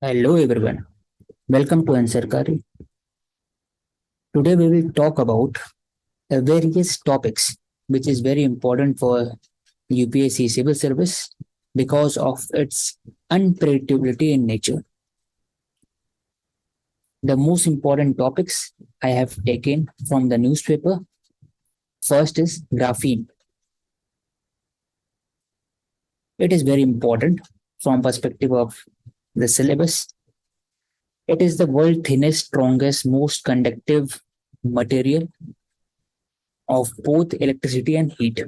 Hello everyone, welcome to Answer Kari. Today we will talk about various topics which is very important for UPSC civil service because of its unpredictability in nature. The most important topics I have taken from the newspaper. First is graphene. It is very important from perspective of the syllabus. It is the world thinnest, strongest, most conductive material of both electricity and heat.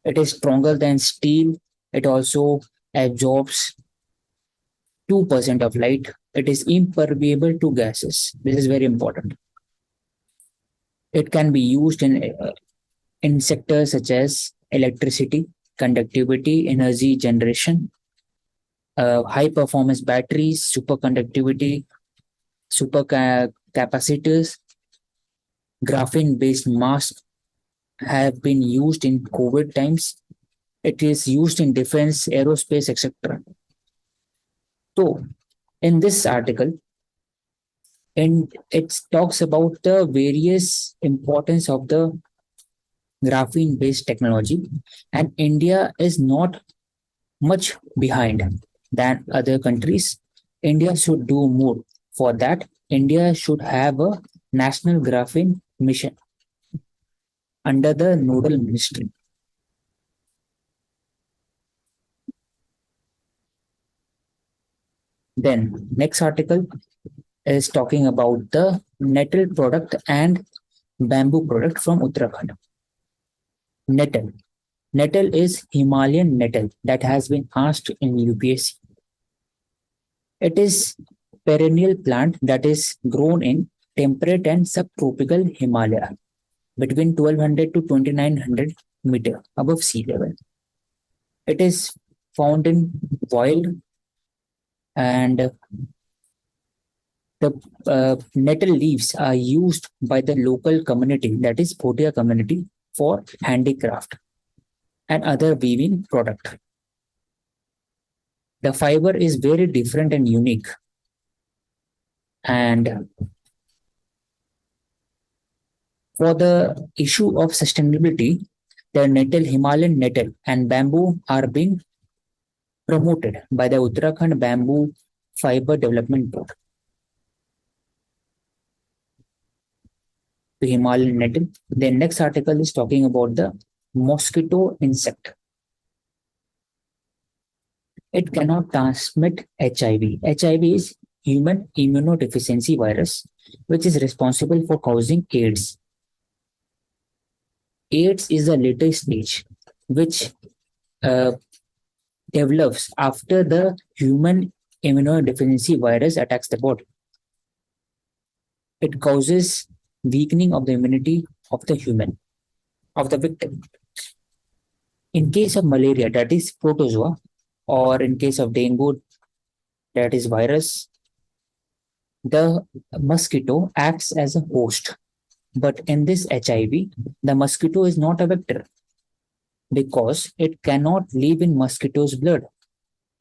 It is stronger than steel. It also absorbs 2% of light. It is impermeable to gases. This is very important. It can be used in sectors such as electricity, conductivity, energy generation, high performance batteries, superconductivity, supercapacitors, graphene based masks have been used in COVID times. It is used in defense, aerospace, etc. So, in this article, and it talks about the various importance of the graphene based technology, and India is not much behind than other countries. India should do more. For that, India should have a national graphene mission under the nodal ministry. Then next article is talking about the nettle product and bamboo product from Uttarakhand. Nettle. Nettle is Himalayan nettle that has been asked in UPSC. It is perennial plant that is grown in temperate and subtropical Himalaya between 1200 to 2900 meter above sea level. It is found in wild, and the nettle leaves are used by the local community, that is Bhotia community, for handicraft and other weaving product. The fiber is very different and unique. And for the issue of sustainability, the nettle, Himalayan nettle and bamboo are being promoted by the Uttarakhand Bamboo Fiber Development Board. The Himalayan nettle. The next article is talking about the mosquito insect. It cannot transmit HIV. HIV is human immunodeficiency virus, which is responsible for causing AIDS. AIDS is the later stage, which uh, develops after the human immunodeficiency virus attacks the body. It causes weakening of the immunity of the human, of the victim. In case of malaria, that is protozoa, or in case of dengue, that is virus, the mosquito acts as a host. But in this HIV, the mosquito is not a vector because it cannot live in mosquito's blood.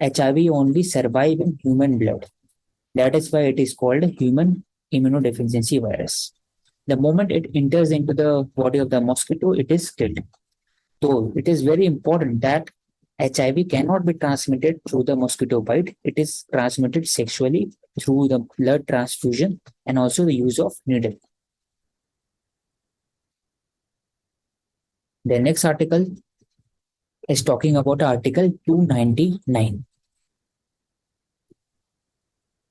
HIV only survive in human blood. That is why it is called human immunodeficiency virus. The moment it enters into the body of the mosquito, it is killed. So it is very important that HIV cannot be transmitted through the mosquito bite. It is transmitted sexually through the blood transfusion and also the use of needle. The next article is talking about Article 299.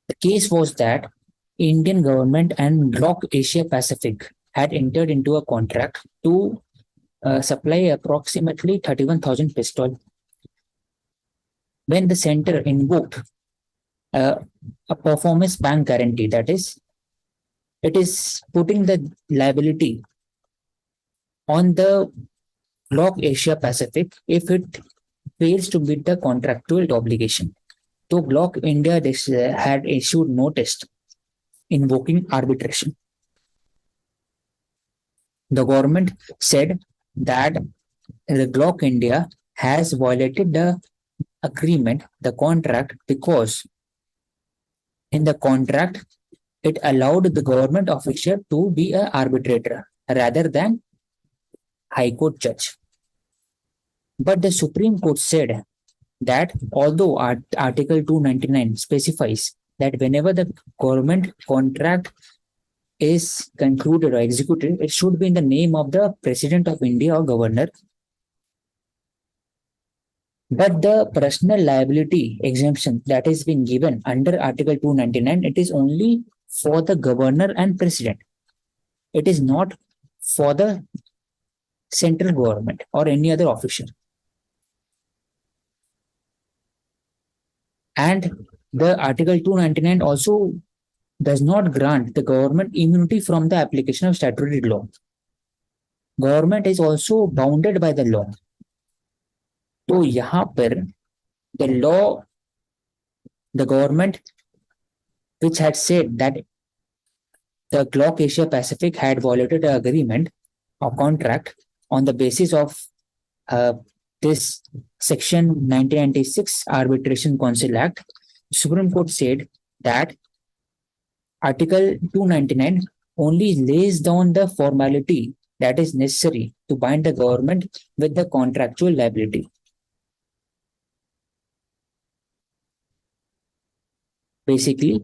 The case was that Indian government and Bloc Asia Pacific had entered into a contract to supply approximately 31,000 pistols. When the center invoked a performance bank guarantee, that is, it is putting the liability on the Bloc Asia Pacific if it fails to meet the contractual obligation. So Bloc India had issued notice invoking arbitration. The government said that the Bloc India has violated the agreement, the contract, because In the contract, it allowed the government official to be an arbitrator rather than High Court judge. But the Supreme Court said that although Article 299 specifies that whenever the government contract is concluded or executed, it should be in the name of the President of India or Governor. But the personal liability exemption that is being given under Article 299, it is only for the Governor and President. It is not for the central government or any other official. And the Article 299 also does not grant the government immunity from the application of statutory law. Government is also bounded by the law. तो यहाँ पर the law, the government which had said that the Glock Asia Pacific had violated an agreement or contract on the basis of this Section 1996 Arbitration Council Act, Supreme Court said that Article 299 only lays down the formality that is necessary to bind the government with the contractual liability. Basically,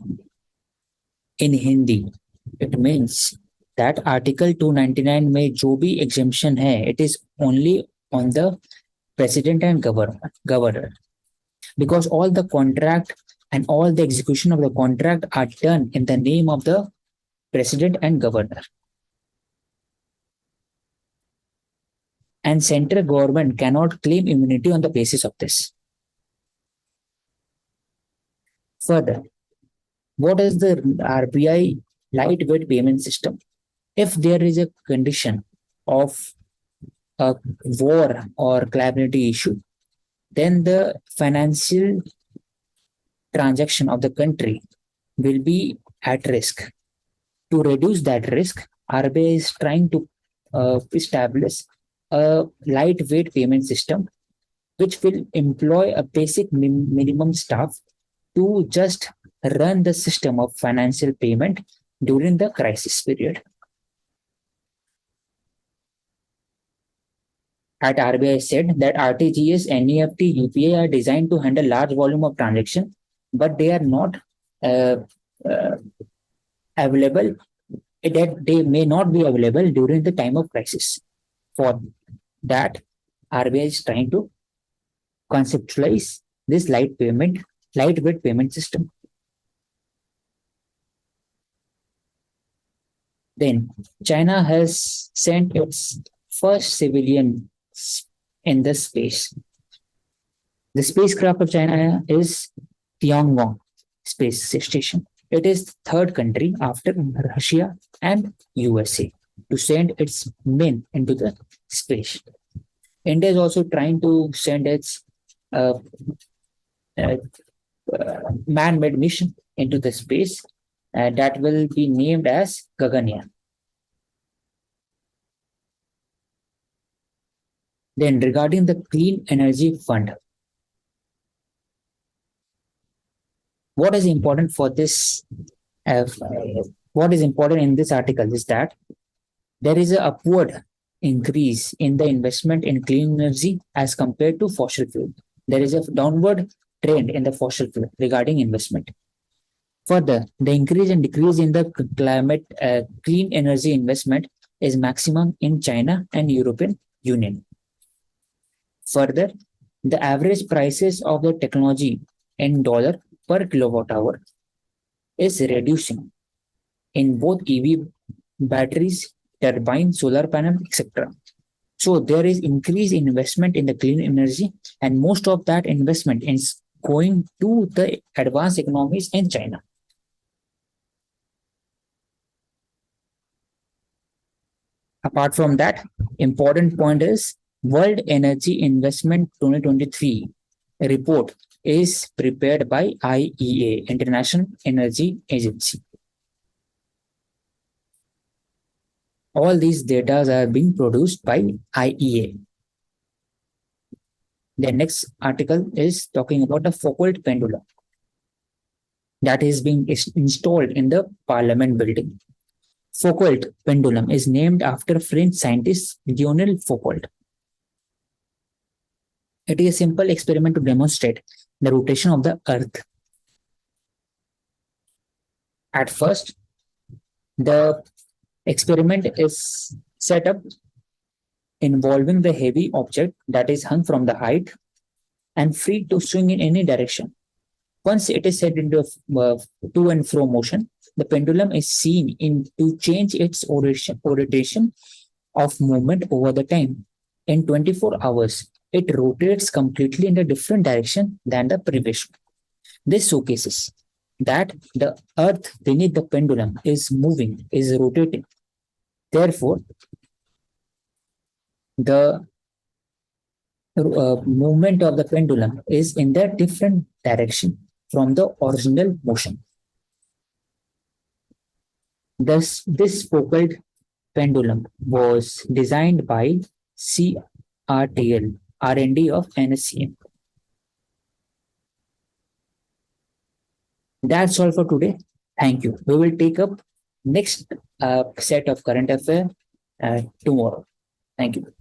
in Hindi, it means that Article 299 में जो भी exemption है, it is only on the President and Governor, because all the contract and all the execution of the contract are done in the name of the President and Governor. And central government cannot claim immunity on the basis of this. Further, what is the RBI lightweight payment system? If there is a condition of a war or calamity issue, then the financial transaction of the country will be at risk. To reduce that risk, RBI is trying to establish a lightweight payment system which will employ a basic minimum staff to just run the system of financial payment during the crisis period. At RBI said that RTGS, NEFT, UPI are designed to handle large volume of transaction, but they are not available. That they may not be available during the time of crisis. For that, RBI is trying to conceptualize this lightweight payment system. Then China has sent its first civilian in the space. The spacecraft of China is Tiangong Space Station. It is the third country after Russia and USA to send its men into the space. India is also trying to send its man-made mission into the space that will be named as Gaganyaan. Then regarding the Clean Energy Fund, what is important for this? What is important in this article is that there is an upward increase in the investment in clean energy as compared to fossil fuel. There is a downward trend in the fossil fuel regarding investment. Further, the increase and decrease in the clean energy investment is maximum in China and European Union. Further, the average prices of the technology in dollar per kilowatt hour is reducing in both EV batteries, turbine, solar panel, etc. So there is increased investment in the clean energy, and most of that investment is going to the advanced economies in China. Apart from that, important point is World Energy Investment 2023 report is prepared by IEA, International Energy Agency. All these data are being produced by IEA. The next article is talking about the Foucault pendulum. that is being installed in the Parliament building. Foucault pendulum is named after French scientist Lionel Foucault. It is a simple experiment to demonstrate the rotation of the Earth. At first, the experiment is set up involving the heavy object that is hung from the height and free to swing in any direction. Once it is set into a to and fro motion, the pendulum is seen to change its orientation of movement over the time. In 24 hours, it rotates completely in a different direction than the previous one. This showcases that the earth beneath the pendulum is moving, is rotating. Therefore, the movement of the pendulum is in that different direction from the original motion. Thus, this Foucault pendulum was designed by CRTL R&D of NSCM. That's all for today. Thank you. We will take up next set of current affairs tomorrow. Thank you.